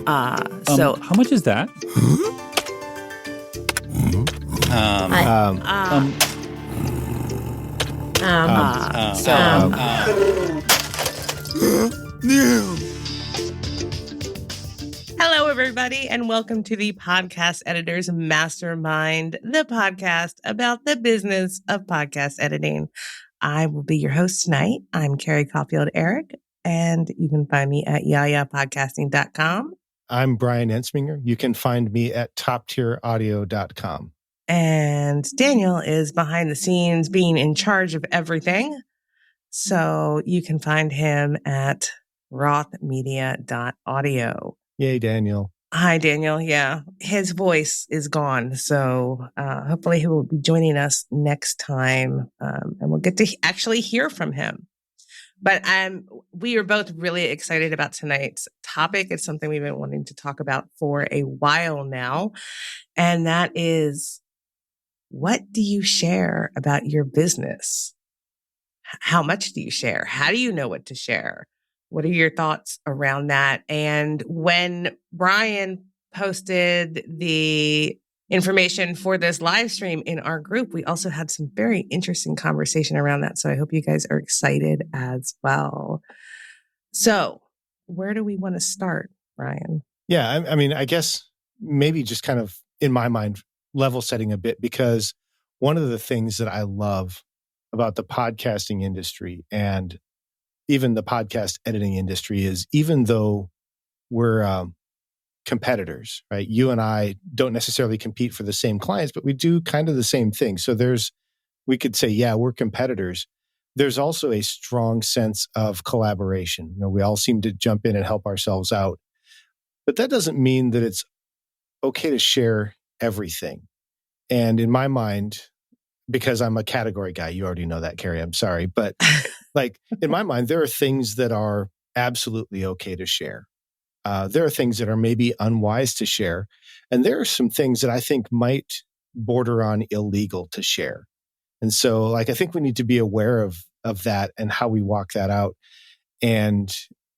How much is that? Hello, everybody, and welcome to the Podcast Editors Mastermind, the podcast about the business of podcast editing. I will be your host tonight. I'm Carrie Caulfield-Eric, and you can find me at yayapodcasting.com. I'm Brian Ensminger. You can find me at toptieraudio.com. And Daniel is behind the scenes being in charge of everything. So you can find him at rothmedia.audio. Yay, Daniel. Hi, Daniel. Yeah, his voice is gone. So hopefully he will be joining us next time and we'll get to actually hear from him. But we are both really excited about tonight's topic. It's something we've been wanting to talk about for a while now. And that is, what do you share about your business? How much do you share? How do you know what to share? What are your thoughts around that? And when Brian posted the information for this live stream in our group, we also had some very interesting conversation around that. So I hope you guys are excited as well. So where do we want to start, Brian? Yeah, I mean, I guess maybe just kind of, in my mind, level setting a bit, because one of the things that I love about the podcasting industry and even the podcast editing industry is, even though we're competitors, right? You and I don't necessarily compete for the same clients, but we do kind of the same thing. So we could say, yeah, we're competitors. There's also a strong sense of collaboration. You know, we all seem to jump in and help ourselves out. But that doesn't mean that it's okay to share everything. And in my mind, because I'm a category guy, you already know that, Carrie, I'm sorry. But like, in my mind, there are things that are absolutely okay to share. There are things that are maybe unwise to share. And there are some things that I think might border on illegal to share. And so, like, I think we need to be aware of that and how we walk that out. And,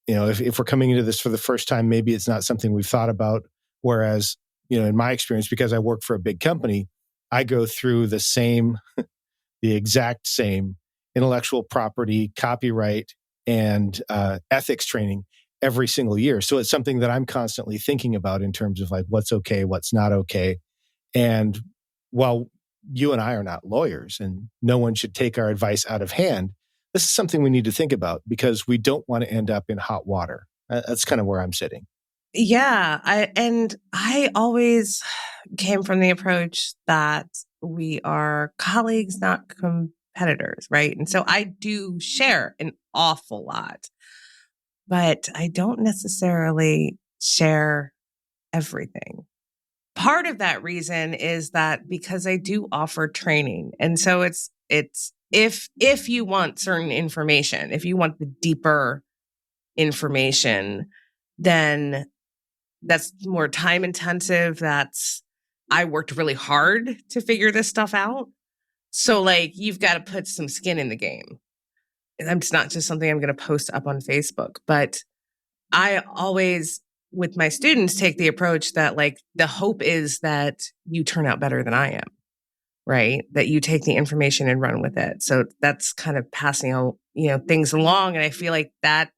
you know, if we're coming into this for the first time, maybe it's not something we've thought about. Whereas, you know, in my experience, because I work for a big company, I go through the exact same intellectual property, copyright, and ethics training every single year. So it's something that I'm constantly thinking about in terms of like, what's okay, what's not okay. And while you and I are not lawyers and no one should take our advice out of hand, this is something we need to think about because we don't want to end up in hot water. That's kind of where I'm sitting. Yeah. I always came from the approach that we are colleagues, not competitors, right? And so I do share an awful lot, but I don't necessarily share everything. Part of that reason is that because I do offer training. And so it's if you want certain information, if you want the deeper information, then that's more time intensive. I worked really hard to figure this stuff out. So like, you've got to put some skin in the game. It's not just something I'm going to post up on Facebook, but I always, with my students, take the approach that like, the hope is that you turn out better than I am, right? That you take the information and run with it. So that's kind of passing on, things along. And I feel like that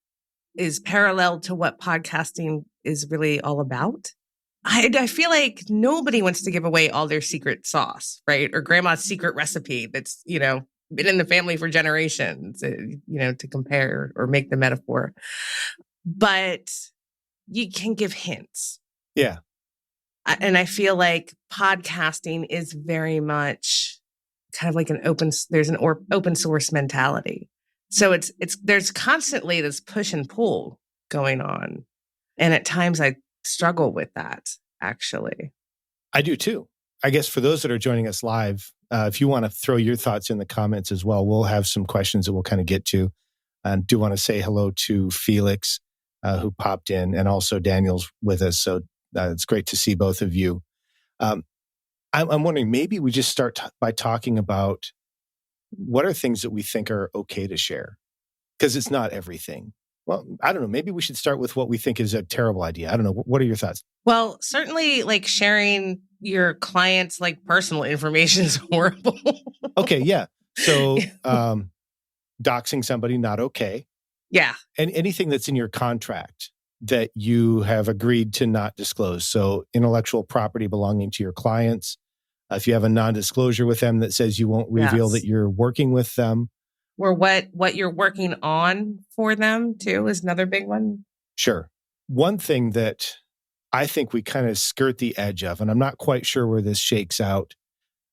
is parallel to what podcasting is really all about. I feel like nobody wants to give away all their secret sauce, right? Or grandma's secret recipe that's, been in the family for generations, to compare or make the metaphor. But you can give hints. Yeah. And I feel like podcasting is very much kind of like there's an open source mentality. So there's constantly this push and pull going on. And at times I struggle with that, actually. I do too. I guess for those that are joining us live, if you want to throw your thoughts in the comments as well, we'll have some questions that we'll kind of get to. And do want to say hello to Felix, who popped in, and also Daniel's with us. So it's great to see both of you. I'm wondering, maybe we just start by talking about what are things that we think are okay to share? Because it's not everything. Well, I don't know. Maybe we should start with what we think is a terrible idea. I don't know. What are your thoughts? Well, certainly like sharing your clients' like personal information is horrible. Okay, yeah. So doxing somebody, not okay. Yeah. And anything that's in your contract that you have agreed to not disclose. So intellectual property belonging to your clients. If you have a non-disclosure with them that says you won't reveal that Yes. you're working with them. Or what you're working on for them too is another big one. Sure. One thing that I think we kind of skirt the edge of, and I'm not quite sure where this shakes out,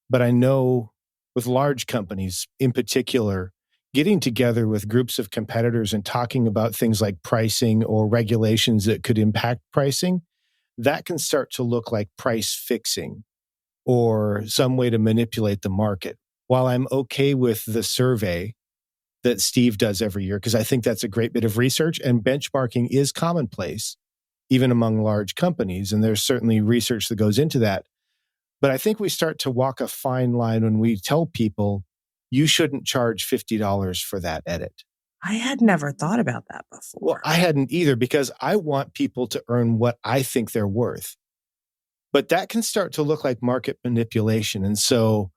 but I know with large companies in particular, getting together with groups of competitors and talking about things like pricing or regulations that could impact pricing, that can start to look like price fixing or some way to manipulate the market. While I'm okay with the survey that Steve does every year, because I think that's a great bit of research, and benchmarking is commonplace, even among large companies. And there's certainly research that goes into that. But I think we start to walk a fine line when we tell people, you shouldn't charge $50 for that edit. I had never thought about that before. Well, I hadn't either, because I want people to earn what I think they're worth. But that can start to look like market manipulation. And so,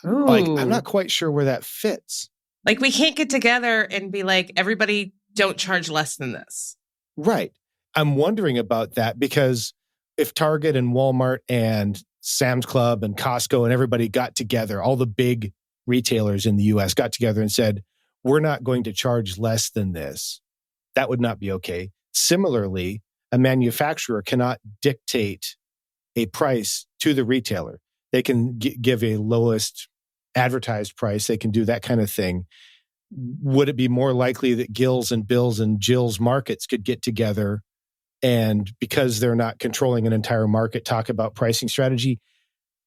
like, I'm not quite sure where that fits. Like, we can't get together and be like, everybody don't charge less than this. Right. I'm wondering about that, because if Target and Walmart and Sam's Club and Costco and everybody got together, all the big retailers in the US got together and said, we're not going to charge less than this, that would not be okay. Similarly, a manufacturer cannot dictate a price to the retailer. They can give a lowest advertised price. They can do that kind of thing. Would it be more likely that Gills and Bills and Jill's markets could get together and, because they're not controlling an entire market, talk about pricing strategy?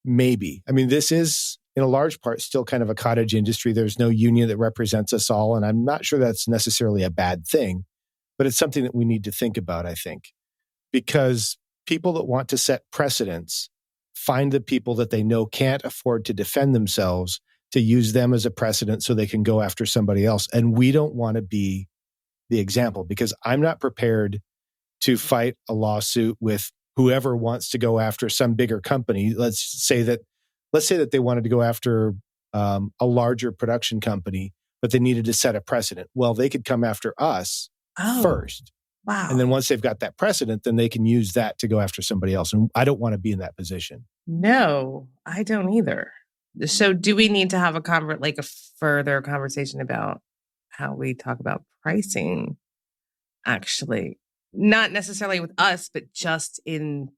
Maybe. I mean, this is in a large part still kind of a cottage industry. There's no union that represents us all. And I'm not sure that's necessarily a bad thing, but it's something that we need to think about, I think, because people that want to set precedents find the people that they know can't afford to defend themselves to use them as a precedent so they can go after somebody else. And we don't want to be the example, because I'm not prepared to fight a lawsuit with whoever wants to go after some bigger company. Let's say that they wanted to go after a larger production company, but they needed to set a precedent. Well, they could come after us first. Wow. And then once they've got that precedent, then they can use that to go after somebody else. And I don't want to be in that position. No, I don't either. So do we need to have a further conversation about how we talk about pricing, actually? Not necessarily with us, but just in,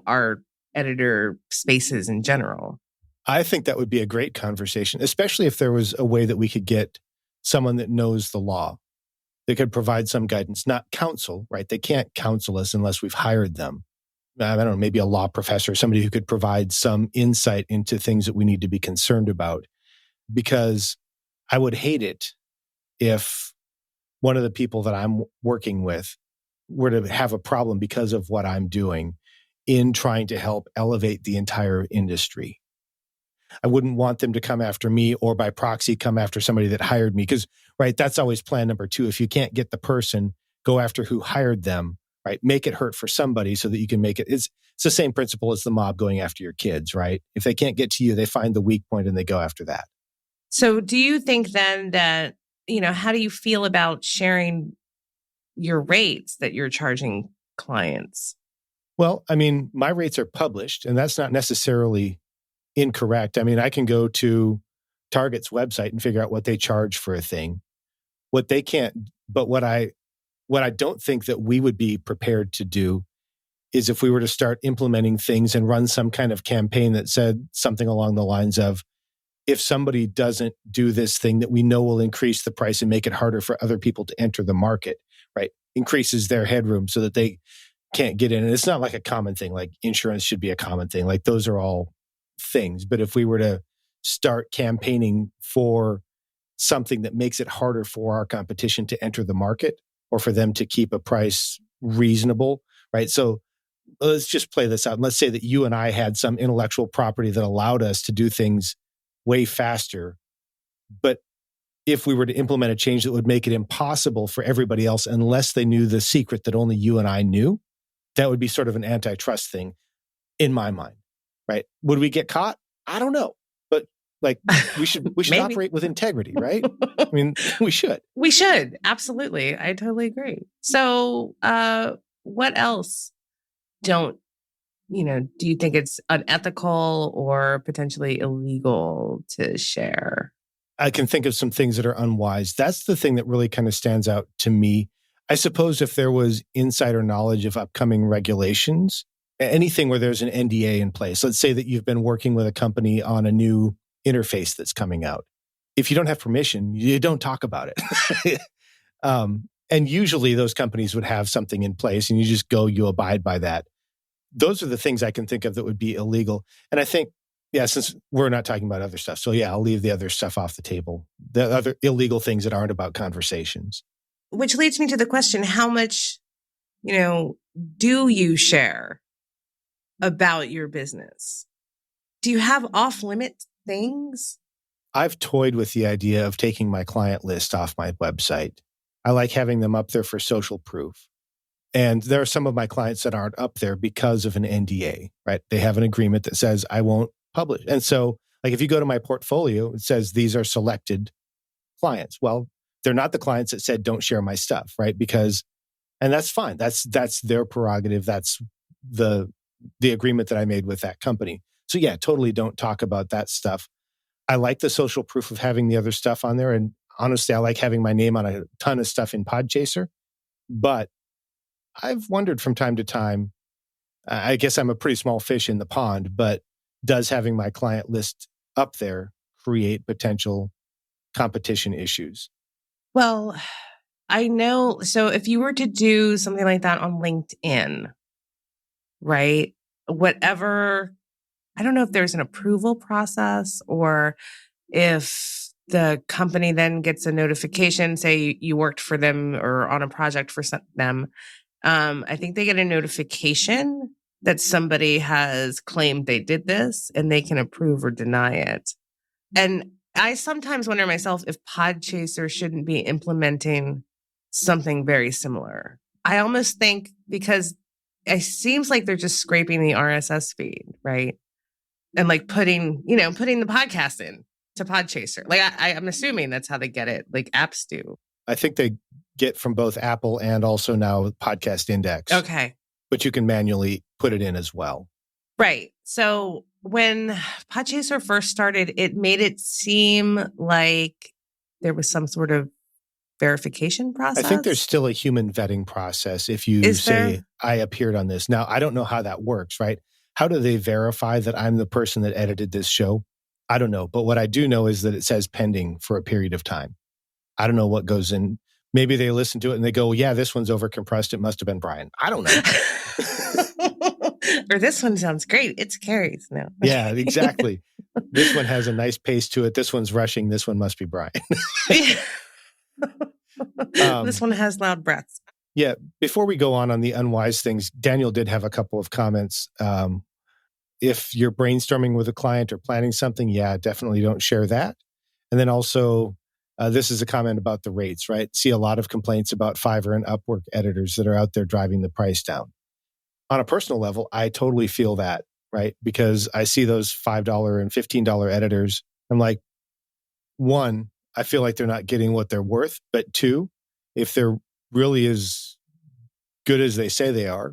our editor spaces in general. I think that would be a great conversation, especially if there was a way that we could get someone that knows the law. They could provide some guidance, not counsel, right? They can't counsel us unless we've hired them. I don't know, maybe a law professor, somebody who could provide some insight into things that we need to be concerned about. Because I would hate it if one of the people that I'm working with were to have a problem because of what I'm doing in trying to help elevate the entire industry. I wouldn't want them to come after me or by proxy come after somebody that hired me, because, right, that's always plan number 2. If you can't get the person, go after who hired them, right? Make it hurt for somebody so that you can make it. It's the same principle as the mob going after your kids, right? If they can't get to you, they find the weak point and they go after that. So do you think then that, how do you feel about sharing your rates that you're charging clients? Well, I mean, my rates are published, and that's not necessarily incorrect. I mean, I can go to Target's website and figure out what they charge for a thing. What they can't, but what I don't think that we would be prepared to do is if we were to start implementing things and run some kind of campaign that said something along the lines of, if somebody doesn't do this thing that we know will increase the price and make it harder for other people to enter the market, right? Increases their headroom so that they can't get in. And it's not like a common thing, like insurance should be a common thing. Like those are all things. But if we were to start campaigning for something that makes it harder for our competition to enter the market or for them to keep a price reasonable, right? So let's just play this out. And let's say that you and I had some intellectual property that allowed us to do things way faster. But if we were to implement a change that would make it impossible for everybody else unless they knew the secret that only you and I knew, that would be sort of an antitrust thing in my mind, right? Would we get caught? I don't know. But like we should operate with integrity, right? I mean, we should. We should. Absolutely. I totally agree. So what else do you think it's unethical or potentially illegal to share? I can think of some things that are unwise. That's the thing that really kind of stands out to me. I suppose if there was insider knowledge of upcoming regulations, anything where there's an NDA in place, let's say that you've been working with a company on a new interface that's coming out. If you don't have permission, you don't talk about it. And usually those companies would have something in place and you just go, you abide by that. Those are the things I can think of that would be illegal. And I think, since we're not talking about other stuff. So I'll leave the other stuff off the table. The other illegal things that aren't about conversations. Which leads me to the question, how much, do you share about your business? Do you have off-limit things? I've toyed with the idea of taking my client list off my website. I like having them up there for social proof. And there are some of my clients that aren't up there because of an NDA, right? They have an agreement that says I won't publish. And so like if you go to my portfolio, it says these are selected clients. Well, they're not the clients that said don't share my stuff, right? And that's fine. That's their prerogative. That's the agreement that I made with that company. So totally don't talk about that stuff. I like the social proof of having the other stuff on there. And honestly, I like having my name on a ton of stuff in Podchaser. But I've wondered from time to time, I guess I'm a pretty small fish in the pond, but does having my client list up there create potential competition issues? Well, I know. So if you were to do something like that on LinkedIn, right? Whatever, I don't know if there's an approval process or if the company then gets a notification, say you worked for them or on a project for them. I think they get a notification that somebody has claimed they did this and they can approve or deny it. And I sometimes wonder myself if Podchaser shouldn't be implementing something very similar. I almost think because it seems like they're just scraping the RSS feed, right? And like putting the podcast in to Podchaser. Like I'm assuming that's how they get it, like apps do. I think they get from both Apple and also now Podcast Index. Okay. But you can manually put it in as well. Right. So when Podchaser first started, it made it seem like there was some sort of verification process. I think there's still a human vetting process if you say, I appeared on this. Now, I don't know how that works, right? How do they verify that I'm the person that edited this show? I don't know. But what I do know is that it says pending for a period of time. I don't know what goes in. Maybe they listen to it and they go, this one's overcompressed. It must have been Brian. I don't know. Or this one sounds great. It's Carrie's now. Yeah, exactly. This one has a nice pace to it. This one's rushing. This one must be Brian. This one has loud breaths. Yeah. Before we go on the unwise things, Daniel did have a couple of comments. If you're brainstorming with a client or planning something, definitely don't share that. And then also, this is a comment about the rates, right? See a lot of complaints about Fiverr and Upwork editors that are out there driving the price down. On a personal level, I totally feel that, right? Because I see those $5 and $15 editors. I'm like, one, I feel like they're not getting what they're worth. But two, if they're really as good as they say they are,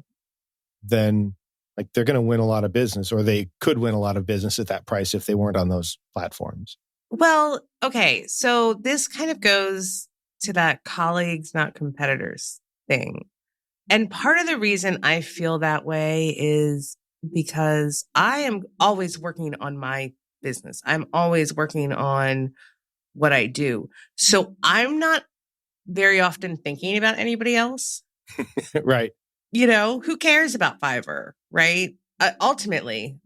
then like they're going to win a lot of business, or they could win a lot of business at that price if they weren't on those platforms. Well, okay. So this kind of goes to that colleagues, not competitors thing. And part of the reason I feel that way is because I am always working on my business. I'm always working on what I do. So I'm not very often thinking about anybody else. Right. Who cares about Fiverr, right? Ultimately,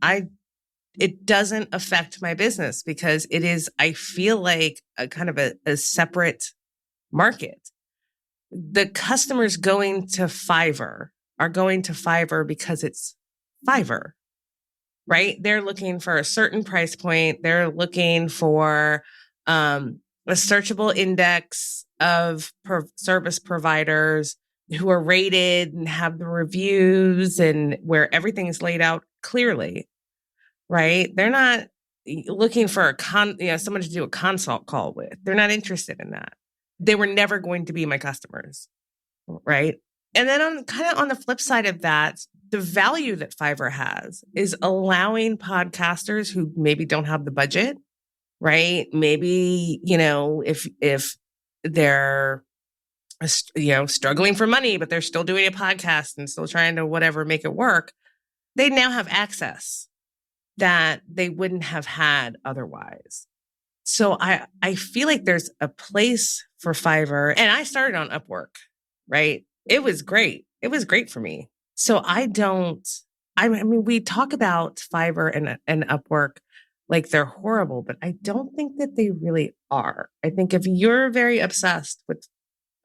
it doesn't affect my business because it is, I feel like a kind of a separate market. The customers going to Fiverr are going to Fiverr because it's Fiverr, right? They're looking for a certain price point. They're looking for a a searchable index of service providers who are rated and have the reviews and where everything's laid out clearly, right? They're not looking for someone to do a consult call with. They're not interested in that. They were never going to be my customers, right? And then on the flip side of that, the value that Fiverr has is allowing podcasters who maybe don't have the budget, right? Maybe, if they're, struggling for money, but they're still doing a podcast and still trying to make it work, they now have access that they wouldn't have had otherwise. So I feel like there's a place for Fiverr, and I started on Upwork, right? It was great. It was great for me. So we talk about Fiverr and Upwork like they're horrible, but I don't think that they really are. I think if you're very obsessed with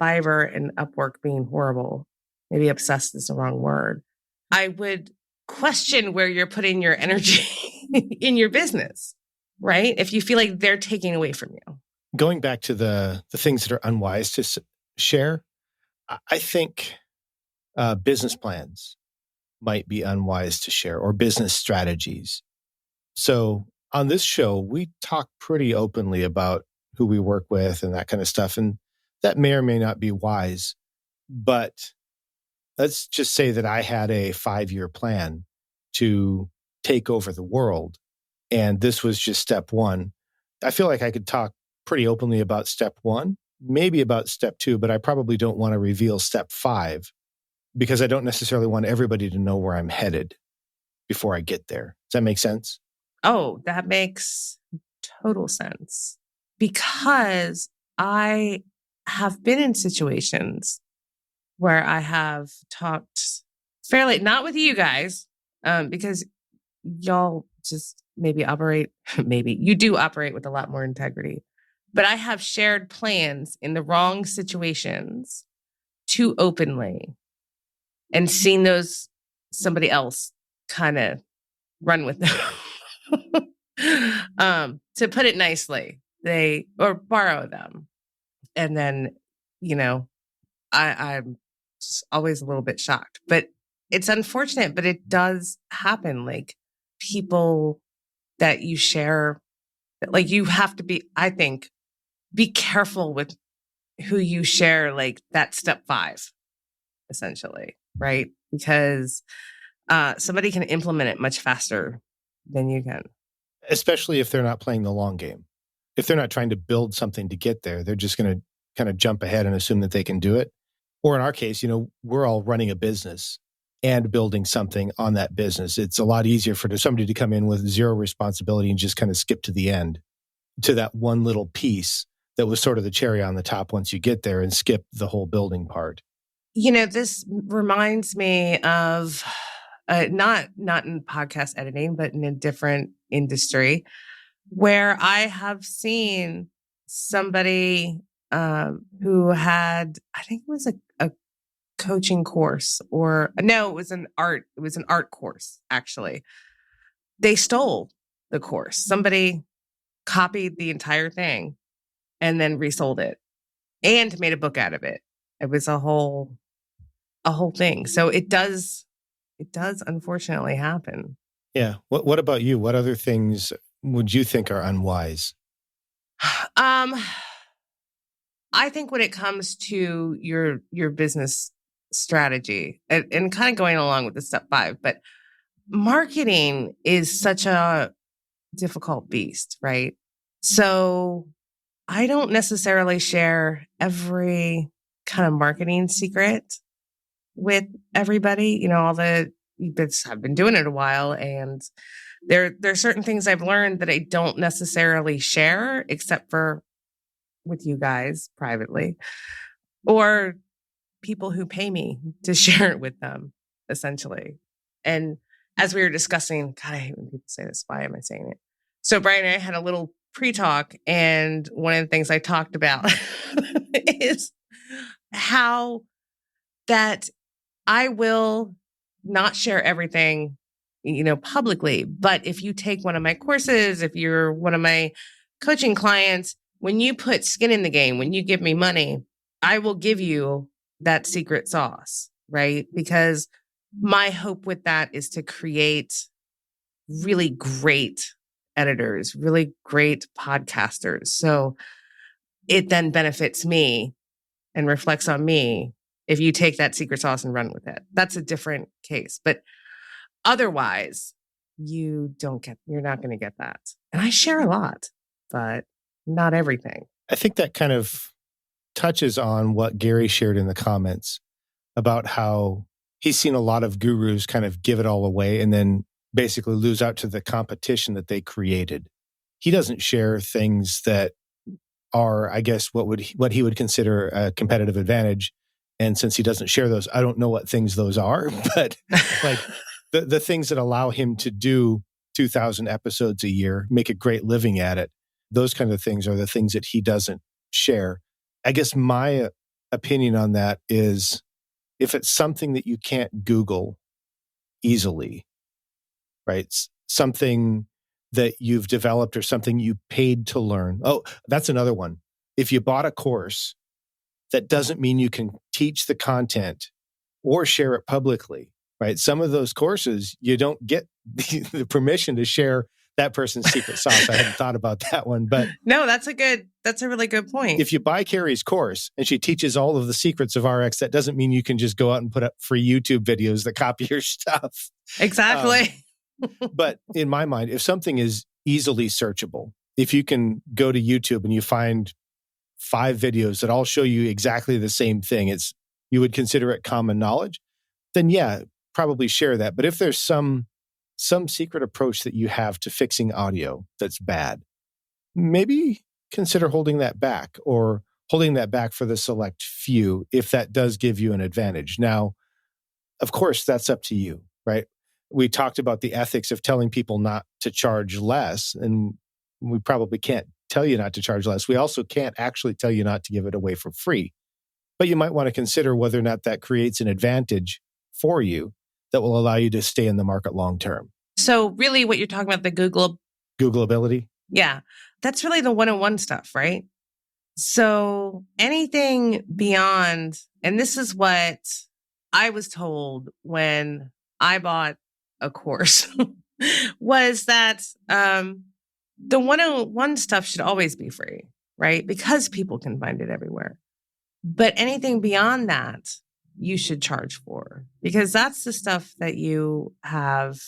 Fiverr and Upwork being horrible, maybe obsessed is the wrong word, I would question where you're putting your energy in your business, right? If you feel like they're taking away from you. Going back to the things that are unwise to share, I think business plans might be unwise to share, or business strategies. So on this show, we talk pretty openly about who we work with and that kind of stuff. And that may or may not be wise. But let's just say that I had a 5-year plan to take over the world. And this was just step 1. I feel like I could talk pretty openly about step 1, maybe about step 2, but I probably don't want to reveal step 5 because I don't necessarily want everybody to know where I'm headed before I get there. Does that make sense? Oh, that makes total sense. Because I have been in situations where I have talked fairly, not with you guys, because y'all just maybe you do operate with a lot more integrity. But I have shared plans in the wrong situations too openly and seen somebody else kind of run with them. To put it nicely, or borrow them. And then, I'm just always a little bit shocked, but it's unfortunate, but it does happen. Like people that you share, like you have to be careful with who you share, like that step 5, essentially, right? Because somebody can implement it much faster than you can. Especially if they're not playing the long game. If they're not trying to build something to get there, they're just going to kind of jump ahead and assume that they can do it. Or in our case, we're all running a business and building something on that business. It's a lot easier for somebody to come in with zero responsibility and just kind of skip to the end, to that one little piece that was sort of the cherry on the top once you get there, and skip the whole building part. This reminds me of not in podcast editing, but in a different industry where I have seen somebody who had, I think it was a coaching course, or no, it was an art course, actually. They stole the course. Somebody copied the entire thing and then resold it and made a book out of it. It was a whole thing. So it does unfortunately happen. Yeah. What about you? What other things would you think are unwise? I think when it comes to your business strategy and kind of going along with the step 5, but marketing is such a difficult beast, right? So I don't necessarily share every kind of marketing secret with everybody. I've been doing it a while, and there are certain things I've learned that I don't necessarily share, except for with you guys privately, or people who pay me to share it with them, essentially. And as we were discussing, God, I hate when people say this. Why am I saying it? So Brian and I had a little pre-talk, and one of the things I talked about is how that I will not share everything, publicly. But if you take one of my courses, if you're one of my coaching clients, when you put skin in the game, when you give me money, I will give you that secret sauce, right? Because my hope with that is to create really great editors, really great podcasters. So it then benefits me and reflects on me if you take that secret sauce and run with it. That's a different case. But otherwise, you're not going to get that. And I share a lot, but not everything. I think that kind of touches on what Gary shared in the comments about how he's seen a lot of gurus kind of give it all away and then basically lose out to the competition that they created. He doesn't share things that are, I guess, what he would consider a competitive advantage. And since he doesn't share those, I don't know what things those are, but like the things that allow him to do 2,000 episodes a year, make a great living at it, those kind of things are the things that he doesn't share. I guess my opinion on that is if it's something that you can't Google easily, right? Something that you've developed or something you paid to learn. Oh, that's another one. If you bought a course, that doesn't mean you can teach the content or share it publicly, right? Some of those courses, you don't get the permission to share that person's secret sauce. I hadn't thought about that one, but no, that's a really good point. If you buy Carrie's course and she teaches all of the secrets of RX, that doesn't mean you can just go out and put up free YouTube videos that copy your stuff. Exactly. But in my mind, if something is easily searchable, if you can go to YouTube and you find 5 videos that all show you exactly the same thing, you would consider it common knowledge, then yeah, probably share that. But if there's some secret approach that you have to fixing audio that's bad, maybe consider holding that back or holding that back for the select few if that does give you an advantage. Now, of course, that's up to you, right? We talked about the ethics of telling people not to charge less, and we probably can't tell you not to charge less. We also can't actually tell you not to give it away for free. But you might want to consider whether or not that creates an advantage for you that will allow you to stay in the market long term. So really what you're talking about, the Googleability? Yeah, that's really the one-on-one stuff, right? So anything beyond, and this is what I was told when I bought a course, was that the one-on-one stuff should always be free, right? Because people can find it everywhere. But anything beyond that, you should charge for, because that's the stuff that you have,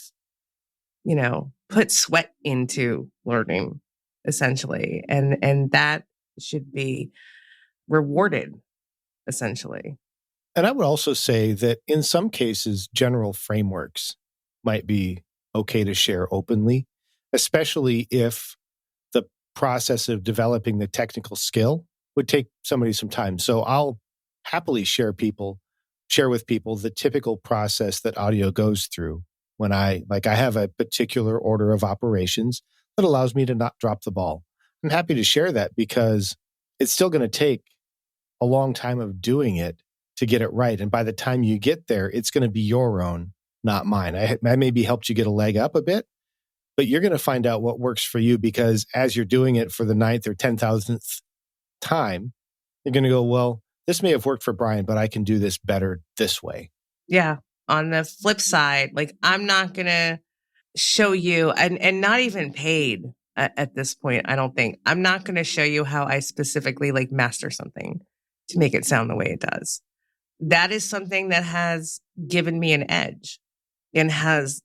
put sweat into learning, essentially. And that should be rewarded, essentially. And I would also say that in some cases, general frameworks might be okay to share openly, especially if the process of developing the technical skill would take somebody some time. So I'll happily share with people the typical process that audio goes through when I have a particular order of operations that allows me to not drop the ball. I'm happy to share that because it's still going to take a long time of doing it to get it right. And by the time you get there, it's going to be your own, not mine. I maybe helped you get a leg up a bit, but you're going to find out what works for you, because as you're doing it for the 9th or 10,000th time, you're going to go, well, this may have worked for Brian, but I can do this better this way. Yeah. On the flip side, I'm not going to show you, and not even paid at this point, I don't think. I'm not going to show you how I specifically master something to make it sound the way it does. That is something that has given me an edge and has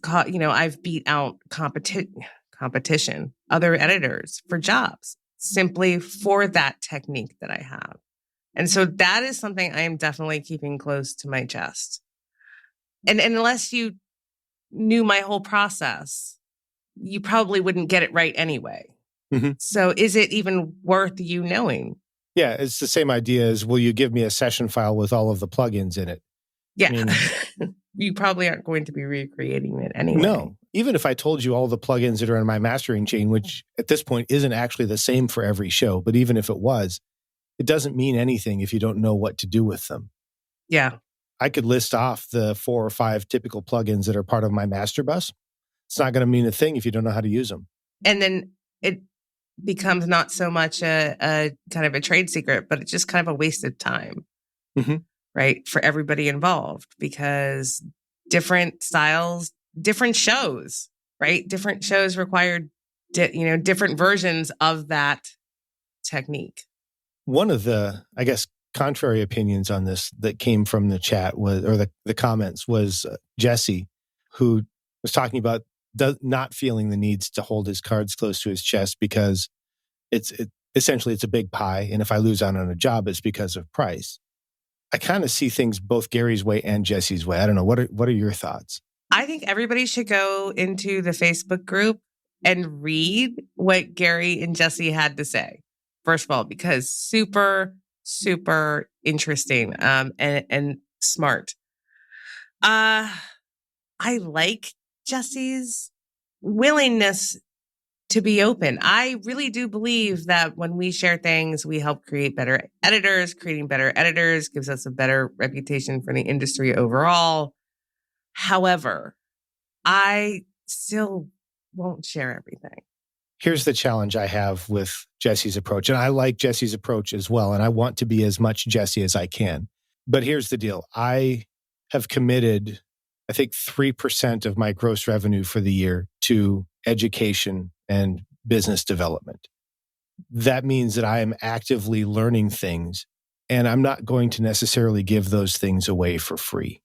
caught, I've beat out competition, other editors for jobs simply for that technique that I have. And so that is something I am definitely keeping close to my chest. And unless you knew my whole process, you probably wouldn't get it right anyway. Mm-hmm. So is it even worth you knowing? Yeah, it's the same idea as, will you give me a session file with all of the plugins in it? Yeah. I mean, you probably aren't going to be recreating it anyway. No. Even if I told you all the plugins that are in my mastering chain, which at this point isn't actually the same for every show, but even if it was, it doesn't mean anything if you don't know what to do with them. Yeah. I could list off the 4 or 5 typical plugins that are part of my master bus. It's not going to mean a thing if you don't know how to use them. And then becomes not so much a kind of a trade secret, but it's just kind of a waste of time, right? For everybody involved, because different styles, different shows, right? Different shows require, different versions of that technique. One of the, I guess, contrary opinions on this that came from the chat was, or the comments was Jesse, who was talking about not feeling the needs to hold his cards close to his chest because essentially it's a big pie. And if I lose out on a job, it's because of price. I kind of see things both Gary's way and Jesse's way. I don't know. What are your thoughts? I think everybody should go into the Facebook group and read what Gary and Jesse had to say. First of all, because super, super interesting and smart. I like Jesse's willingness to be open. I really do believe that when we share things, we help create better editors. Creating better editors gives us a better reputation for the industry overall. However, I still won't share everything. Here's the challenge I have with Jesse's approach. And I like Jesse's approach as well. And I want to be as much Jesse as I can. But here's the deal. I have committed, I think, 3% of my gross revenue for the year to education and business development. That means that I am actively learning things, and I'm not going to necessarily give those things away for free,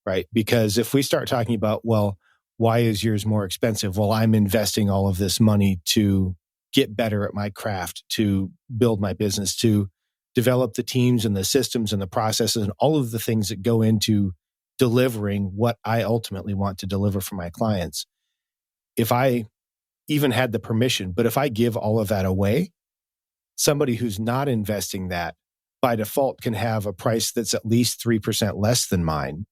right? Because if we start talking about, well, why is yours more expensive? Well, I'm investing all of this money to get better at my craft, to build my business, to develop the teams and the systems and the processes and all of the things that go into delivering what I ultimately want to deliver for my clients. If I even had the permission, but if I give all of that away, somebody who's not investing that by default can have a price that's at least 3% less than mine,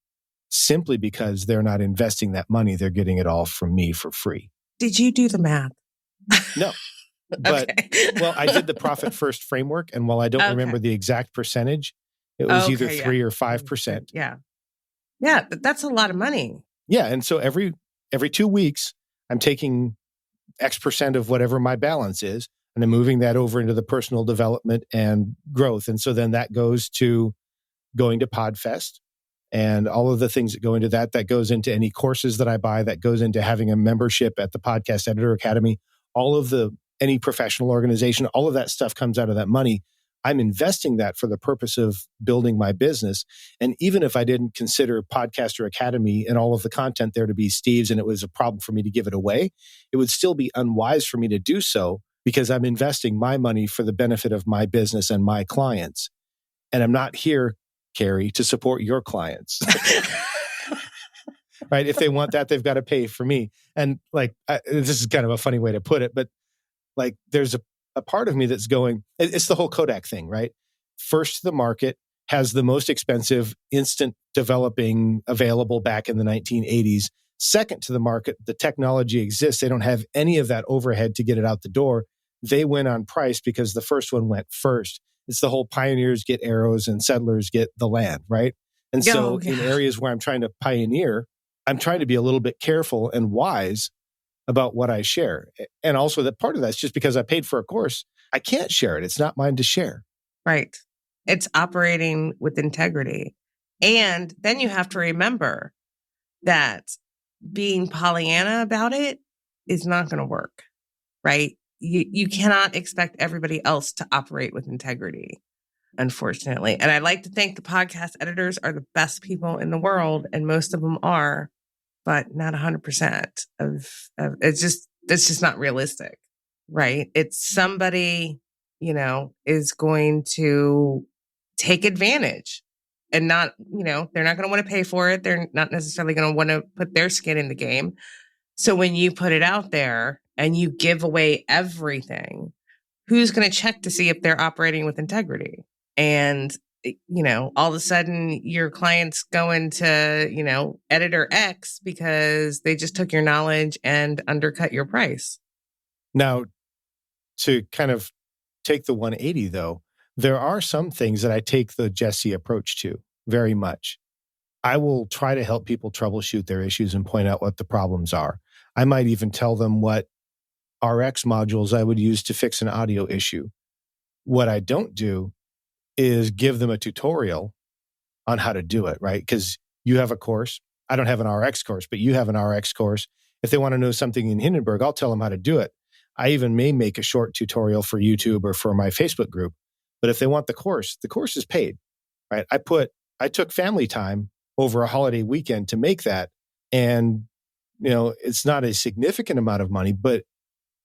simply because they're not investing that money. They're getting it all from me for free. Did you do the math? No. But, okay. Well, I did the profit first framework. And while I don't remember the exact percentage, it was either 3 or 5%. Yeah. Yeah. But that's a lot of money. Yeah. And so every 2 weeks, I'm taking X percent of whatever my balance is, and I'm moving that over into the personal development and growth. And so then that goes to going to PodFest and all of the things that go into that. That goes into any courses that I buy, that goes into having a membership at the Podcast Editor Academy, any professional organization, all of that stuff comes out of that money. I'm investing that for the purpose of building my business. And even if I didn't consider Podcaster Academy and all of the content there to be Steve's, and it was a problem for me to give it away, it would still be unwise for me to do so because I'm investing my money for the benefit of my business and my clients. And I'm not here, Carrie, to support your clients. Right? If they want that, they've got to pay for me. And this is kind of a funny way to put it, but there's a part of me that's going, it's the whole Kodak thing, right? First to the market, has the most expensive instant developing available back in the 1980s. Second to the market, the technology exists. They don't have any of that overhead to get it out the door. They win on price because the first one went first. It's the whole pioneers get arrows and settlers get the land, right? And so in areas where I'm trying to pioneer, I'm trying to be a little bit careful and wise about what I share. And also that part of that's just because I paid for a course, I can't share it. It's not mine to share. Right. It's operating with integrity. And then you have to remember that being Pollyanna about it is not going to work, right? You cannot expect everybody else to operate with integrity, unfortunately. And I like to think the podcast editors are the best people in the world, and most of them are, but not 100% of it's just not realistic, right? It's somebody, is going to take advantage and not, they're not going to want to pay for it. They're not necessarily going to want to put their skin in the game. So when you put it out there and you give away everything, who's going to check to see if they're operating with integrity? And all of a sudden your client's going to, editor X because they just took your knowledge and undercut your price. Now, to kind of take the 180 though, there are some things that I take the Jesse approach to very much. I will try to help people troubleshoot their issues and point out what the problems are. I might even tell them what RX modules I would use to fix an audio issue. What I don't do is give them a tutorial on how to do it, right? Because you have a course. I don't have an RX course, but you have an RX course. If they want to know something in Hindenburg, I'll tell them how to do it. I even may make a short tutorial for YouTube or for my Facebook group. But if they want the course is paid, right? I took family time over a holiday weekend to make that. And, it's not a significant amount of money, but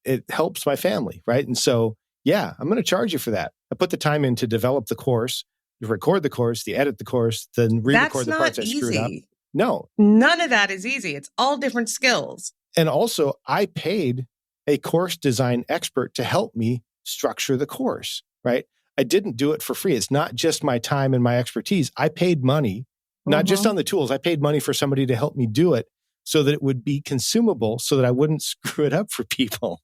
it helps my family, right? And so, yeah, I'm going to charge you for that. I put the time in to develop the course, to record the course, to edit the course, then re-record the parts I screwed up. No. None of that is easy. It's all different skills. And also, I paid a course design expert to help me structure the course, right? I didn't do it for free. It's not just my time and my expertise. I paid money, not just on the tools. I paid money for somebody to help me do it so that it would be consumable, so that I wouldn't screw it up for people.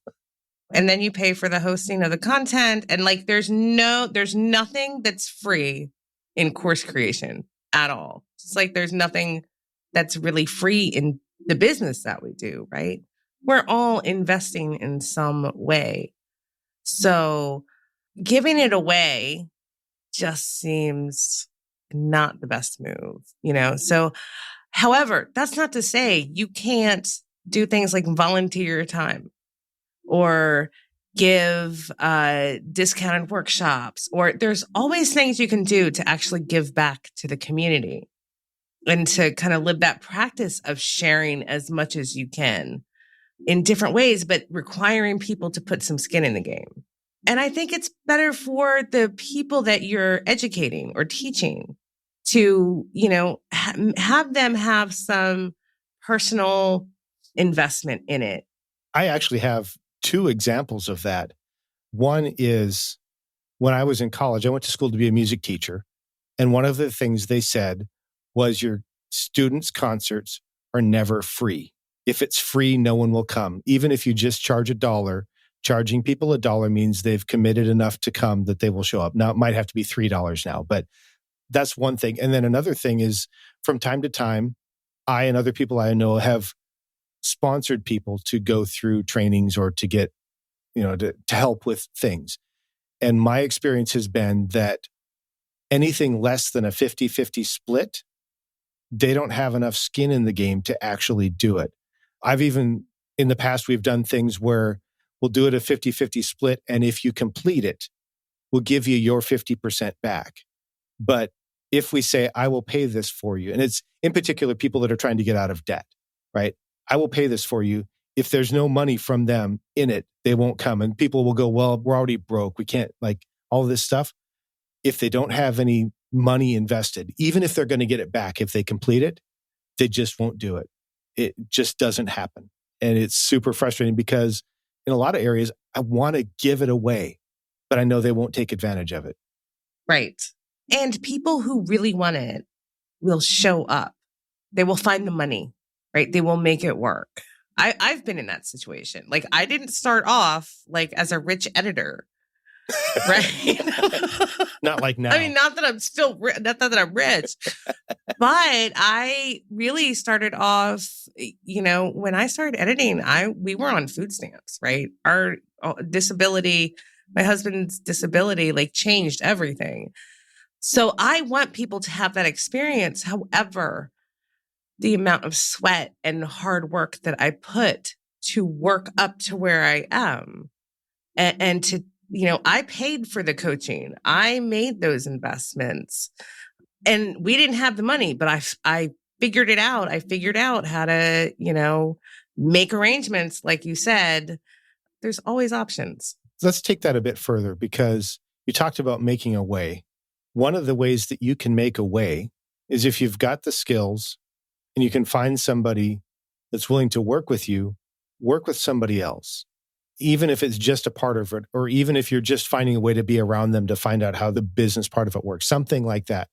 And then you pay for the hosting of the content. And there's nothing that's free in course creation at all. It's there's nothing that's really free in the business that we do, right? We're all investing in some way. So giving it away just seems not the best move, So, however, that's not to say you can't do things like volunteer your time or give discounted workshops, or there's always things you can do to actually give back to the community and to kind of live that practice of sharing as much as you can in different ways, but requiring people to put some skin in the game. And I think it's better for the people that you're educating or teaching to, have them have some personal investment in it. I actually have two examples of that. One is when I was in college, I went to school to be a music teacher. And one of the things they said was your students' concerts are never free. If it's free, no one will come. Even if you just charge $1, charging people $1 means they've committed enough to come that they will show up. Now, it might have to be $3 now, but that's one thing. And then another thing is, from time to time, I and other people I know have sponsored people to go through trainings or to get, to help with things. And my experience has been that anything less than a 50-50 split, they don't have enough skin in the game to actually do it. I've even, in the past, we've done things where we'll do it a 50-50 split. And if you complete it, we'll give you your 50% back. But if we say, I will pay this for you, and it's in particular people that are trying to get out of debt, right? I will pay this for you. If there's no money from them in it, they won't come. And people will go, well, we're already broke. We can't, all this stuff. If they don't have any money invested, even if they're going to get it back, if they complete it, they just won't do it. It just doesn't happen. And it's super frustrating because in a lot of areas, I want to give it away, but I know they won't take advantage of it. Right. And people who really want it will show up. They will find the money, right? They will make it work. I've been in that situation. I didn't start off as a rich editor, right? Not like now. I mean, not that I'm still, not that I'm rich, but I really started off, when I started editing, we were on food stamps, right? Our disability, my husband's disability, changed everything. So I want people to have that experience. However, the amount of sweat and hard work that I put to work up to where I am and to, I paid for the coaching. I made those investments and we didn't have the money, but I figured it out. I figured out how to, make arrangements. Like you said, there's always options. Let's take that a bit further because you talked about making a way. One of the ways that you can make a way is if you've got the skills and you can find somebody that's willing to work with you, work with somebody else, even if it's just a part of it, or even if you're just finding a way to be around them to find out how the business part of it works, something like that.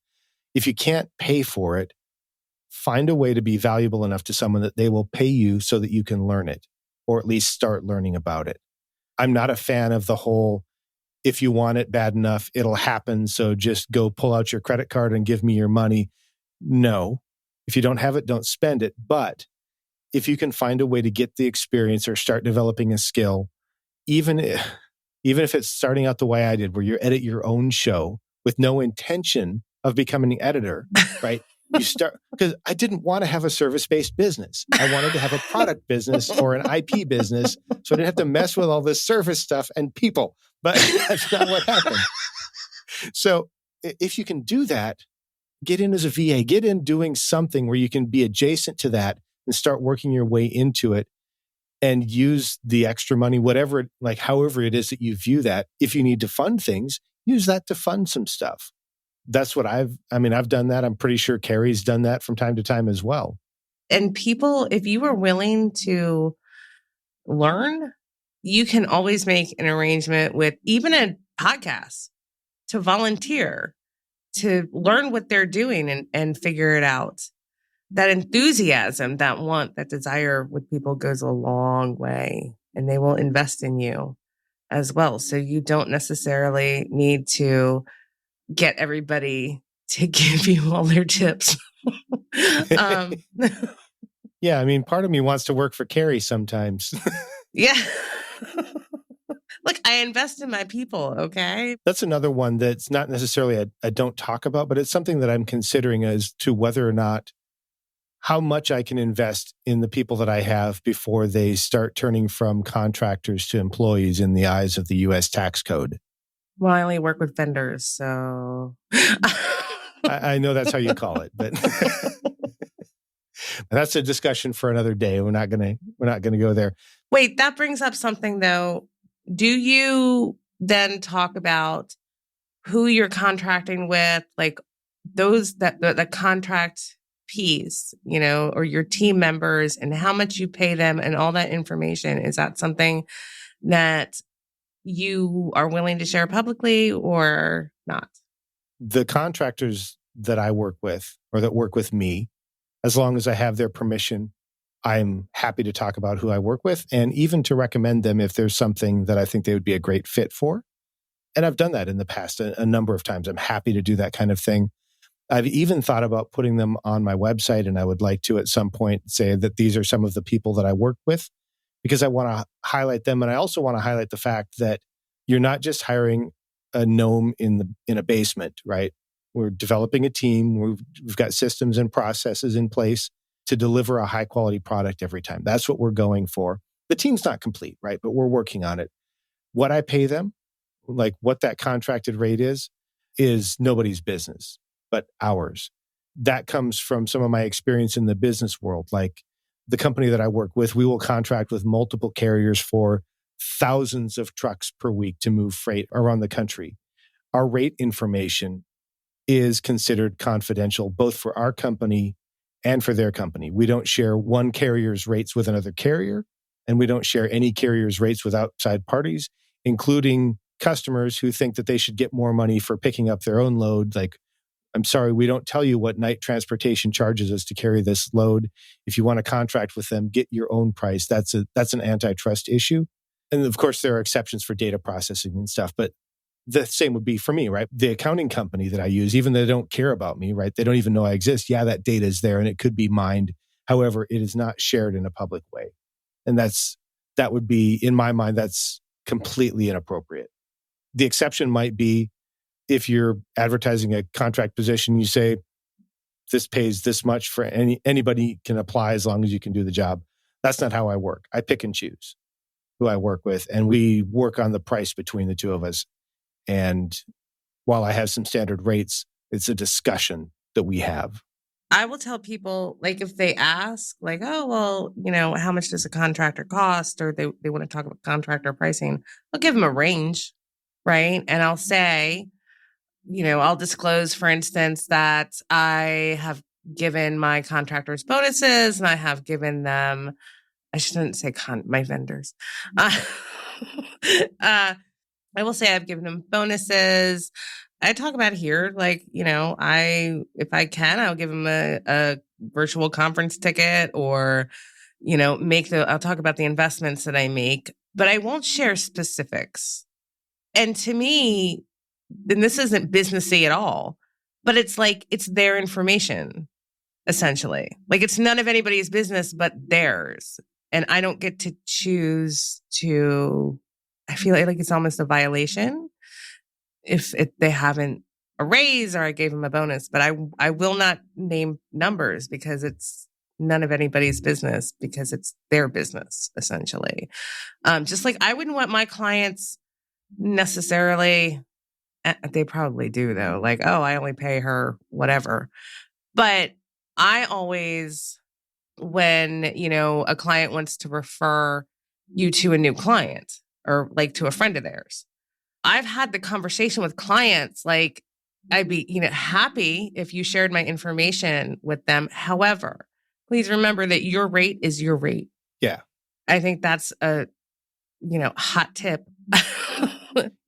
If you can't pay for it, find a way to be valuable enough to someone that they will pay you so that you can learn it, or at least start learning about it. I'm not a fan of the whole, if you want it bad enough, it'll happen. So just go pull out your credit card and give me your money. No, if you don't have it, don't spend it. But if you can find a way to get the experience or start developing a skill, even if it's starting out the way I did, where you edit your own show with no intention of becoming an editor, right? You start, because I didn't want to have a service-based business. I wanted to have a product business or an IP business, so I didn't have to mess with all this service stuff and people. But that's not what happened. So if you can do that, get in as a VA, get in doing something where you can be adjacent to that and start working your way into it and use the extra money, whatever, like however it is that you view that. If you need to fund things, use that to fund some stuff. That's what I've done that. I'm pretty sure Carrie's done that from time to time as well. And people, if you are willing to learn, you can always make an arrangement with even a podcast to volunteer, to learn what they're doing and figure it out. That enthusiasm, that want, that desire with people goes a long way, and they will invest in you as well. So you don't necessarily need to get everybody to give you all their tips. Yeah, I mean, part of me wants to work for Carrie sometimes. Yeah. Look, I invest in my people, okay? That's another one that's not necessarily I don't talk about, but it's something that I'm considering as to whether or not how much I can invest in the people that I have before they start turning from contractors to employees in the eyes of the U.S. tax code. Well, I only work with vendors, so... I know that's how you call it, but that's a discussion for another day. We're not gonna go there. Wait, that brings up something though. Do you then talk about who you're contracting with, like those that the contract piece, or your team members and how much you pay them and all that information? Is that something that you are willing to share publicly or not? The contractors that I work with or that work with me, as long as I have their permission, I'm happy to talk about who I work with and even to recommend them if there's something that I think they would be a great fit for. And I've done that in the past a number of times. I'm happy to do that kind of thing. I've even thought about putting them on my website, and I would like to at some point say that these are some of the people that I work with, because I want to highlight them. And I also want to highlight the fact that you're not just hiring a gnome in a basement, right? We're developing a team. We've got systems and processes in place to deliver a high quality product every time. That's what we're going for. The team's not complete, right? But we're working on it. What I pay them, like what that contracted rate is nobody's business but ours. That comes from some of my experience in the business world. Like the company that I work with, we will contract with multiple carriers for thousands of trucks per week to move freight around the country. Our rate information is considered confidential, both for our company and for their company. We don't share one carrier's rates with another carrier, and we don't share any carrier's rates with outside parties, including customers who think that they should get more money for picking up their own load. Like, I'm sorry, we don't tell you what night transportation charges us to carry this load. If you want to contract with them, get your own price. That's an antitrust issue. And of course, there are exceptions for data processing and stuff, but the same would be for me, right? The accounting company that I use, even though they don't care about me, right? They don't even know I exist. Yeah, that data is there and it could be mined. However, it is not shared in a public way. And that would be, in my mind, that's completely inappropriate. The exception might be if you're advertising a contract position, you say, this pays this much for anybody can apply as long as you can do the job. That's not how I work. I pick and choose who I work with, and we work on the price between the two of us. And while I have some standard rates, it's a discussion that we have. I will tell people, like, if they ask, like, oh, well, how much does a contractor cost? Or they want to talk about contractor pricing, I'll give them a range, right? And I'll say, I'll disclose, for instance, that I have given my contractors bonuses and I have given them, I shouldn't say my vendors. I will say I've given them bonuses. I talk about it here, like, if I can, I'll give them a virtual conference ticket or, I'll talk about the investments that I make, but I won't share specifics. And to me, and this isn't businessy at all, but it's like, it's their information, essentially. Like, it's none of anybody's business but theirs. And I don't get to choose to I feel like it's almost a violation if they haven't a raise or I gave them a bonus, but I will not name numbers because it's none of anybody's business because it's their business essentially. Just like I wouldn't want my clients necessarily, they probably do though. Like, oh, I only pay her whatever. But I always, when, a client wants to refer you to a new client or like to a friend of theirs, I've had the conversation with clients like, I'd be, happy if you shared my information with them. However, please remember that your rate is your rate. Yeah. I think that's a, hot tip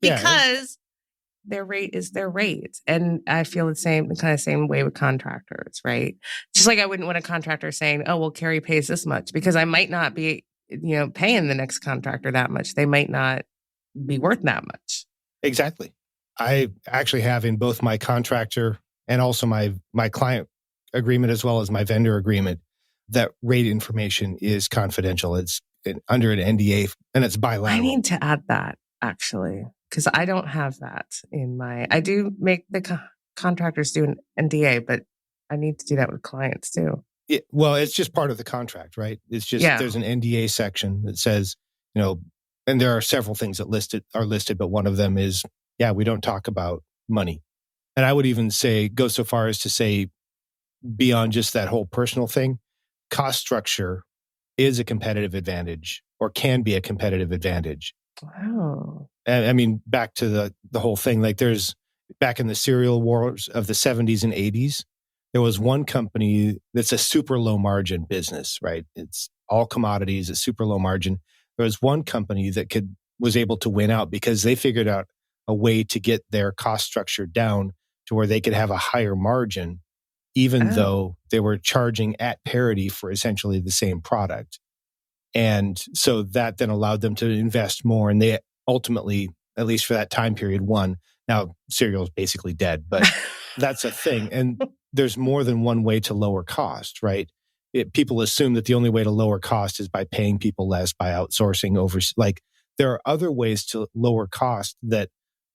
because their rate is their rate. And I feel the same way with contractors, right? Just like I wouldn't want a contractor saying, oh, well, Carrie pays this much because I might not be, paying the next contractor that much. They might not be worth that much. Exactly. I actually have in both my contractor and also my client agreement as well as my vendor agreement that rate information is confidential. It's under an NDA and it's bilateral. I need to add that actually because I don't have that in my. I do make the contractors do an NDA, but I need to do that with clients too. Well, it's just part of the contract, right? It's just there's an NDA section that says, and there are several things that are listed, but one of them is, we don't talk about money. And I would even go so far as to say, beyond just that whole personal thing, cost structure is a competitive advantage or can be a competitive advantage. Wow. And I mean, back to the whole thing, like back in the cereal wars of the 70s and 80s, there was one company that's a super low margin business, right? It's all commodities, it's super low margin. There was one company that was able to win out because they figured out a way to get their cost structure down to where they could have a higher margin, even though they were charging at parity for essentially the same product. And so that then allowed them to invest more. And they ultimately, at least for that time period, won. Now, cereal is basically dead, but that's a thing. And there's more than one way to lower cost, right? People assume that the only way to lower cost is by paying people less, by outsourcing like there are other ways to lower cost that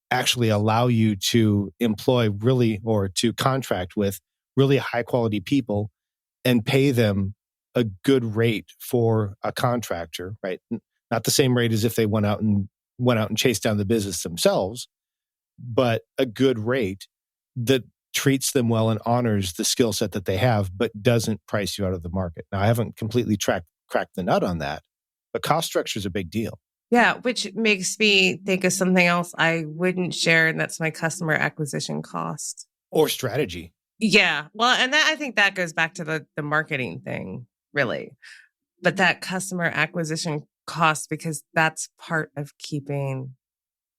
actually allow you to employ or to contract with really high quality people and pay them a good rate for a contractor, right? Not the same rate as if they went out and chased down the business themselves, but a good rate that treats them well and honors the skill set that they have, but doesn't price you out of the market. Now, I haven't completely cracked the nut on that, but cost structure is a big deal. Yeah, which makes me think of something else I wouldn't share, and that's my customer acquisition cost. Or strategy. Yeah. Well, and I think that goes back to the marketing thing, really. But that customer acquisition cost, because that's part of keeping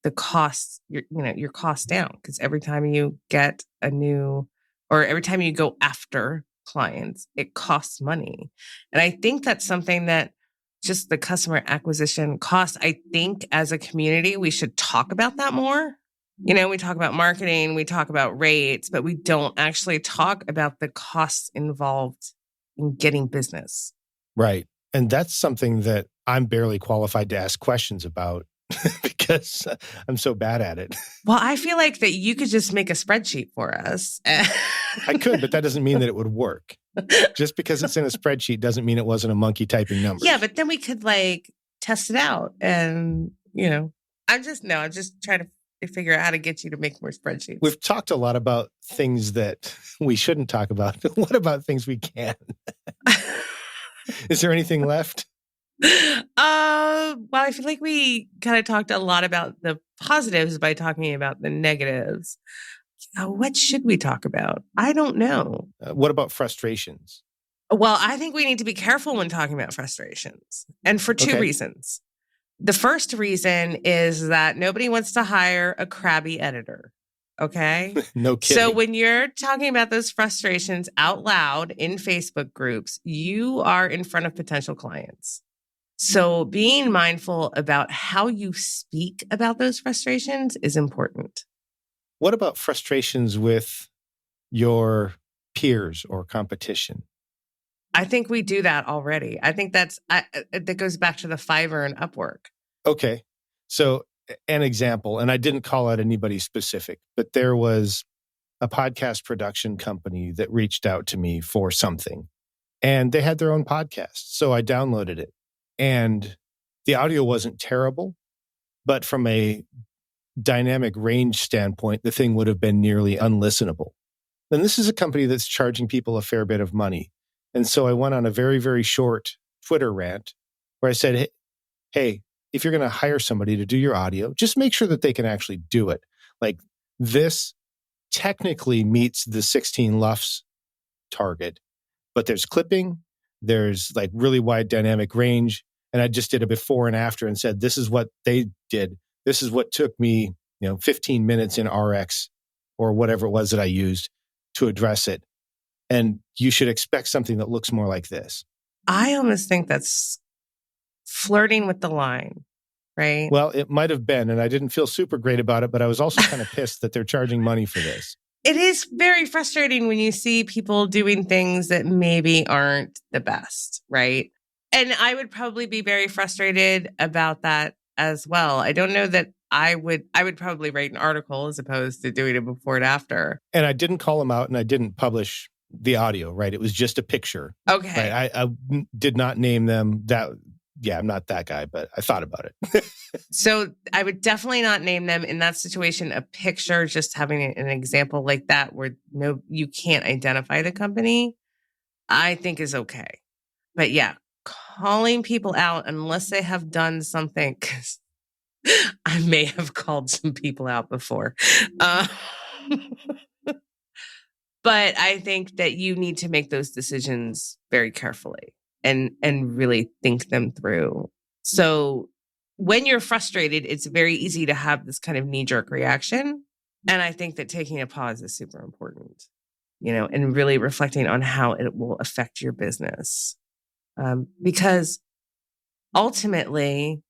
the costs, your costs down. Because every time you get every time you go after clients, it costs money. And I think that's something that just the customer acquisition cost, I think as a community, we should talk about that more. We talk about marketing, we talk about rates, but we don't actually talk about the costs involved in getting business. Right. And that's something that I'm barely qualified to ask questions about because I'm so bad at it. Well, I feel like that you could just make a spreadsheet for us. I could, but that doesn't mean that it would work. Just because it's in a spreadsheet doesn't mean it wasn't a monkey typing numbers. Yeah, but then we could test it out. And, I'm just trying to figure out how to get you to make more spreadsheets. We've talked a lot about things that we shouldn't talk about. What about things we can? Is there anything left? Well, I feel like we kind of talked a lot about the positives by talking about the negatives. What should we talk about? I don't know. What about frustrations? Well, I think we need to be careful when talking about frustrations, and for two reasons. The first reason is that nobody wants to hire a crabby editor. Okay. No kidding. So when you're talking about those frustrations out loud in Facebook groups, you are in front of potential clients. So being mindful about how you speak about those frustrations is important. What about frustrations with your peers or competition? I think we do that already. I think that goes back to the Fiverr and Upwork. Okay. So an example, and I didn't call out anybody specific, but there was a podcast production company that reached out to me for something, and they had their own podcast. So I downloaded it, and the audio wasn't terrible, but from a dynamic range standpoint, the thing would have been nearly unlistenable. And this is a company that's charging people a fair bit of money. And so I went on a very, very short Twitter rant where I said, hey, if you're going to hire somebody to do your audio, just make sure that they can actually do it. Like, this technically meets the 16 LUFS target, but there's clipping, there's like really wide dynamic range. And I just did a before and after and said, this is what they did. This is what took me, 15 minutes in RX or whatever it was that I used to address it. And you should expect something that looks more like this. I almost think that's flirting with the line, right? Well, it might have been, and I didn't feel super great about it, but I was also kind of pissed that they're charging money for this. It is very frustrating when you see people doing things that maybe aren't the best, right? And I would probably be very frustrated about that as well. I don't know that I would probably write an article as opposed to doing it before and after. And I didn't call them out, and I didn't publish the audio, right? It was just a picture. Okay. Right? I did not name them. I'm not that guy, but I thought about it. So I would definitely not name them in that situation. A picture, just having an example like that where you can't identify the company, I think is okay. But yeah, calling people out unless they have done something, because I may have called some people out before. But I think that you need to make those decisions very carefully and really think them through. So when you're frustrated, it's very easy to have this kind of knee-jerk reaction. And I think that taking a pause is super important, and really reflecting on how it will affect your business. Because ultimately,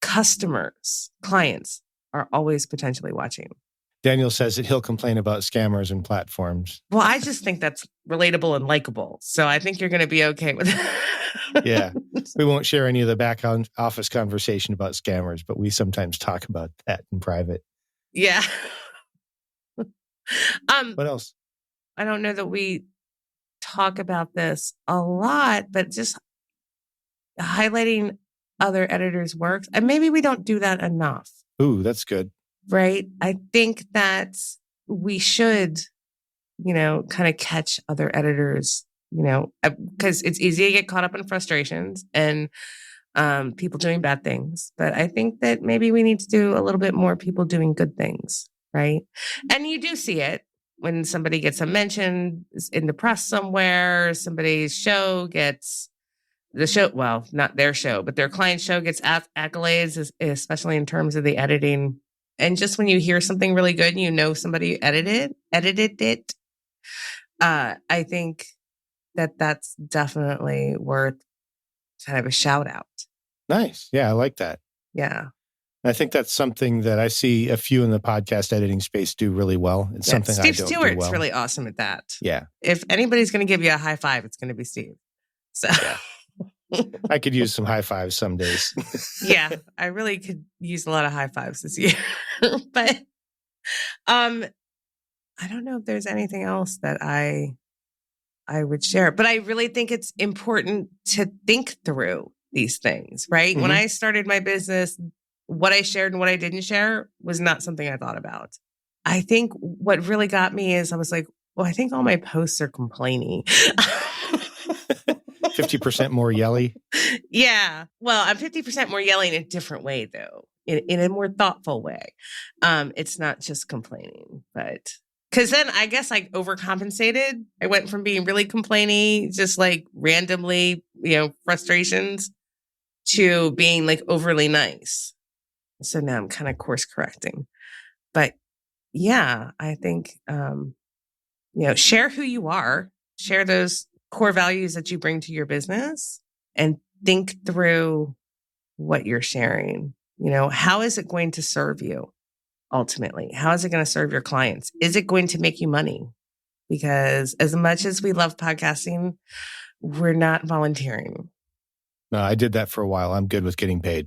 clients are always potentially watching. Daniel says that he'll complain about scammers and platforms. Well, I just think that's relatable and likable. So I think you're going to be okay with it. Yeah. We won't share any of the back office conversation about scammers, but we sometimes talk about that in private. Yeah. What else? I don't know that we talk about this a lot, but just highlighting other editors' works. And maybe we don't do that enough. Ooh, that's good. Right? I think that we should, kind of catch other editors, because it's easy to get caught up in frustrations and people doing bad things. But I think that maybe we need to do a little bit more people doing good things, right? And you do see it when somebody gets a mention in the press somewhere, somebody's show gets well, not their show, but their client's show gets accolades, especially in terms of the editing. And just when you hear something really good, somebody edited it. I think that that's definitely worth kind of a shout out. Nice. Yeah, I like that. Yeah. I think that's something that I see a few in the podcast editing space do really well. It's something Steve I don't Stewart's do well. really awesome at that. Yeah. If anybody's going to give you a high five, it's going to be Steve. So yeah. I could use some high fives some days. Yeah, I really could use a lot of high fives this year. But I don't know if there's anything else that I would share. But I really think it's important to think through these things, right? Mm-hmm. When I started my business, what I shared and what I didn't share was not something I thought about. I think what really got me is I was like, well, I think all my posts are complaining. 50% more yelly? Yeah. Well, I'm 50% more yelling in a different way, though, in a more thoughtful way. It's not just complaining, but because then I guess I overcompensated. I went from being really complainy, just like randomly, frustrations, to being like overly nice. So now I'm kind of course correcting. But yeah, I think, share who you are, share those core values that you bring to your business, and think through what you're sharing. How is it going to serve you ultimately? How is it going to serve your clients? Is it going to make you money? Because as much as we love podcasting, we're not volunteering. No, I did that for a while. I'm good with getting paid.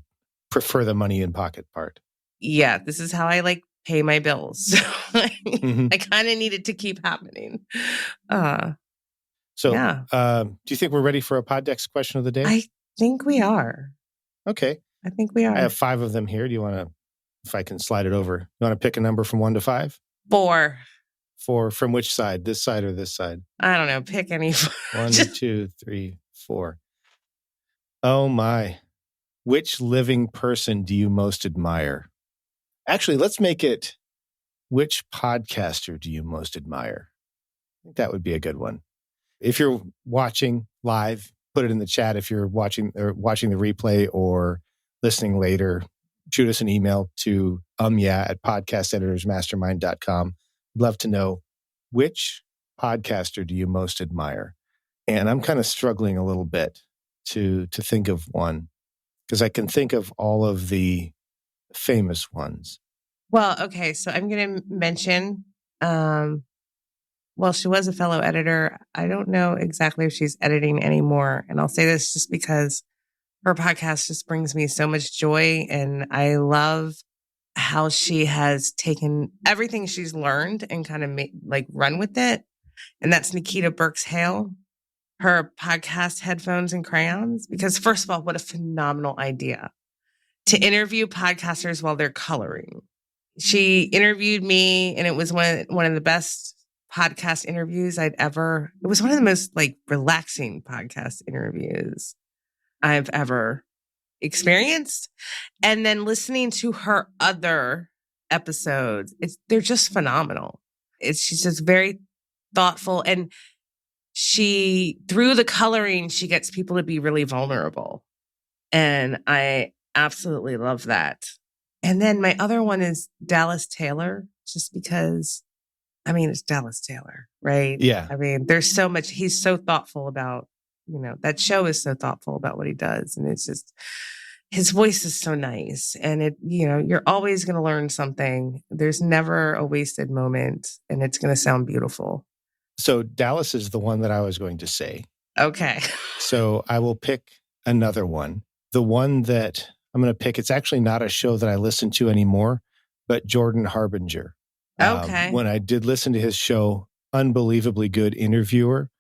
prefer the money in pocket part. Yeah, this is how I like pay my bills. So Mm-hmm. I kind of need it to keep happening. So, Yeah. do you think we're ready for a Poddex question of the day? I think we are. Okay. I think we I are. have 5 of them here. Do you want to, if I can slide it over, you want to pick a number from 1 to 5? 4. 4 from which side? This side or this side? I don't know. Pick any. 1, 2, 3, 4. Oh my. Which living person do you most admire? Actually, let's make it, which podcaster do you most admire? I think that would be a good one. If you're watching live, put it in the chat. If you're watching the replay or listening later, shoot us an email to at podcasteditorsmastermind.com. I'd love to know, which podcaster do you most admire? And I'm kind of struggling a little bit to think of one, because I can think of all of the famous ones. Well, okay. So I'm going to mention, well, she was a fellow editor. I don't know exactly if she's editing anymore. And I'll say this just because her podcast just brings me so much joy. And I love how she has taken everything she's learned and kind of run with it. And that's Nikita Burke's Hale, her podcast, Headphones and Crayons. Because first of all, what a phenomenal idea to interview podcasters while they're coloring. She interviewed me, and it was one of the best podcast interviews it was one of the most relaxing podcast interviews I've ever experienced. And then listening to her other episodes, they're just phenomenal. She's just very thoughtful, and through the coloring, she gets people to be really vulnerable. And I absolutely love that. And then my other one is Dallas Taylor, just because, it's Dallas Taylor, right? Yeah. There's so much, he's so thoughtful about, that show is so thoughtful about what he does. And it's just, his voice is so nice. And you're always going to learn something. There's never a wasted moment, and it's going to sound beautiful. So Dallas is the one that I was going to say. Okay. So I will pick another one. The one that I'm going to pick, it's actually not a show that I listen to anymore, but Jordan Harbinger. Okay. When I did listen to his show, unbelievably good interviewer,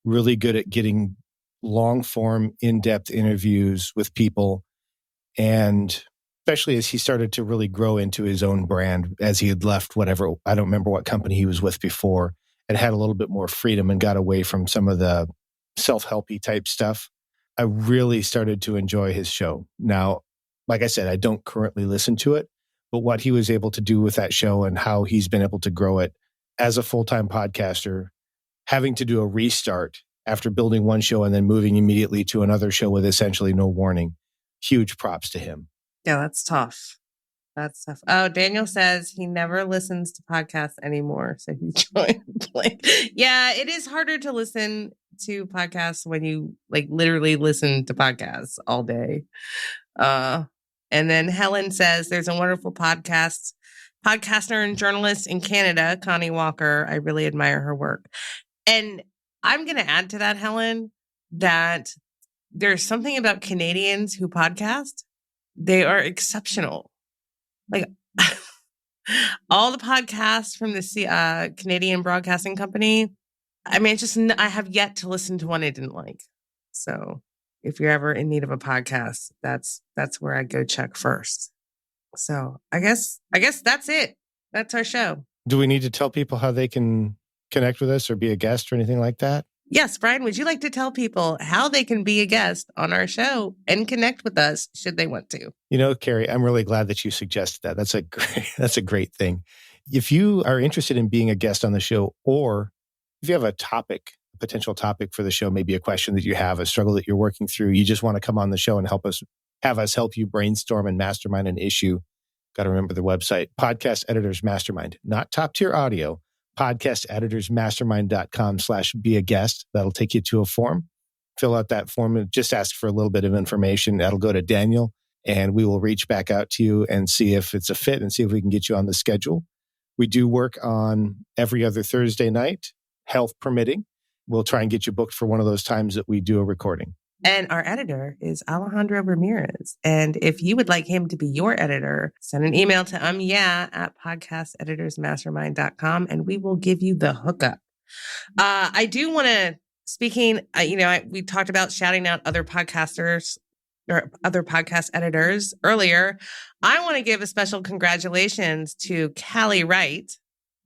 really good at getting long form, in-depth interviews with people. And especially as he started to really grow into his own brand, as he had left whatever, I don't remember what company he was with before, and had a little bit more freedom and got away from some of the self-helpy type stuff. I really started to enjoy his show. Now, like I said, I don't currently listen to it, but what he was able to do with that show and how he's been able to grow it as a full-time podcaster, having to do a restart after building one show and then moving immediately to another show with essentially no warning. Huge props to him. Yeah, that's tough. That's tough. Oh, Daniel says he never listens to podcasts anymore, so he joined Blake. Yeah, it is harder to listen to podcasts when you literally listen to podcasts all day. And then Helen says there's a wonderful podcaster and journalist in Canada, Connie Walker. I really admire her work. And I'm going to add to that, Helen, that there's something about Canadians who podcast. They are exceptional. All the podcasts from the Canadian Broadcasting Company. I have yet to listen to one I didn't like. So if you're ever in need of a podcast, that's where I go check first. So I guess that's it. That's our show. Do we need to tell people how they can connect with us or be a guest or anything like that? Yes, Brian, would you like to tell people how they can be a guest on our show and connect with us should they want to? Carrie, I'm really glad that you suggested that. That's a great thing. If you are interested in being a guest on the show, or if you have a potential topic for the show, maybe a question that you have, a struggle that you're working through, you just want to come on the show and have us help you brainstorm and mastermind an issue, got to remember the website, Podcast Editors Mastermind, not Top Tier Audio, podcasteditorsmastermind.com/be a guest. That'll take you to a form. Fill out that form and just ask for a little bit of information. That'll go to Daniel, and we will reach back out to you and see if it's a fit and see if we can get you on the schedule. We do work on every other Thursday night, health permitting. We'll try and get you booked for one of those times that we do a recording. And our editor is Alejandro Ramirez. And if you would like him to be your editor, send an email to at podcasteditorsmastermind.com and we will give you the hookup. I do want to, speaking, we talked about shouting out other podcasters or other podcast editors earlier. I want to give a special congratulations to Callie Wright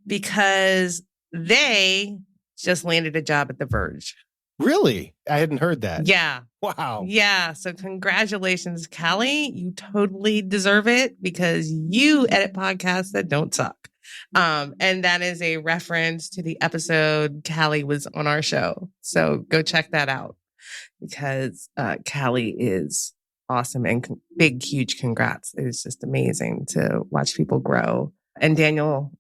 because they just landed a job at The Verge. Really? I hadn't heard that. Yeah. Wow. Yeah. So congratulations, Callie. You totally deserve it because you edit podcasts that don't suck. And that is a reference to the episode Callie was on our show. So go check that out because Callie is awesome and big, huge congrats. It was just amazing to watch people grow. And Daniel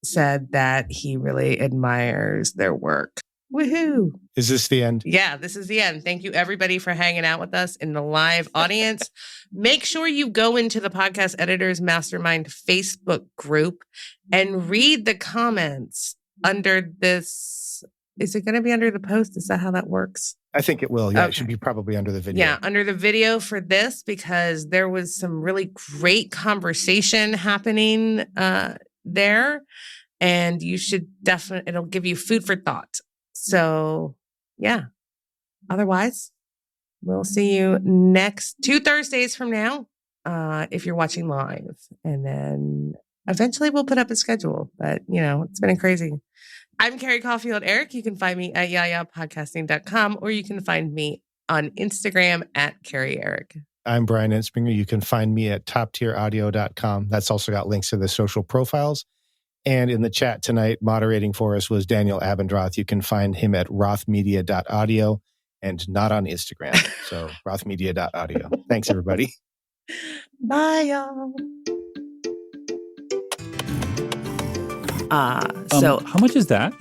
said that he really admires their work. Woohoo. Is this the end? Yeah, this is the end. Thank you, everybody, for hanging out with us in the live audience. Make sure you go into the Podcast Editors Mastermind Facebook group and read the comments under this. Is it going to be under the post? Is that how that works? I think it will. Yeah, okay. It should be probably under the video. Yeah, under the video for this because there was some really great conversation happening there. And you should definitely, it'll give you food for thought. So, yeah. Otherwise, we'll see you next 2 Thursdays from now if you're watching live. And then eventually we'll put up a schedule. But, it's been crazy. I'm Carrie Caulfield Eric. You can find me at yayapodcasting.com or you can find me on Instagram at Carrie Eric. I'm Brian Enspringer. You can find me at toptieraudio.com. That's also got links to the social profiles. And in the chat tonight, moderating for us was Daniel Abendroth. You can find him at rothmedia.audio and not on Instagram. So rothmedia.audio. Thanks, everybody. Bye, y'all. So how much is that?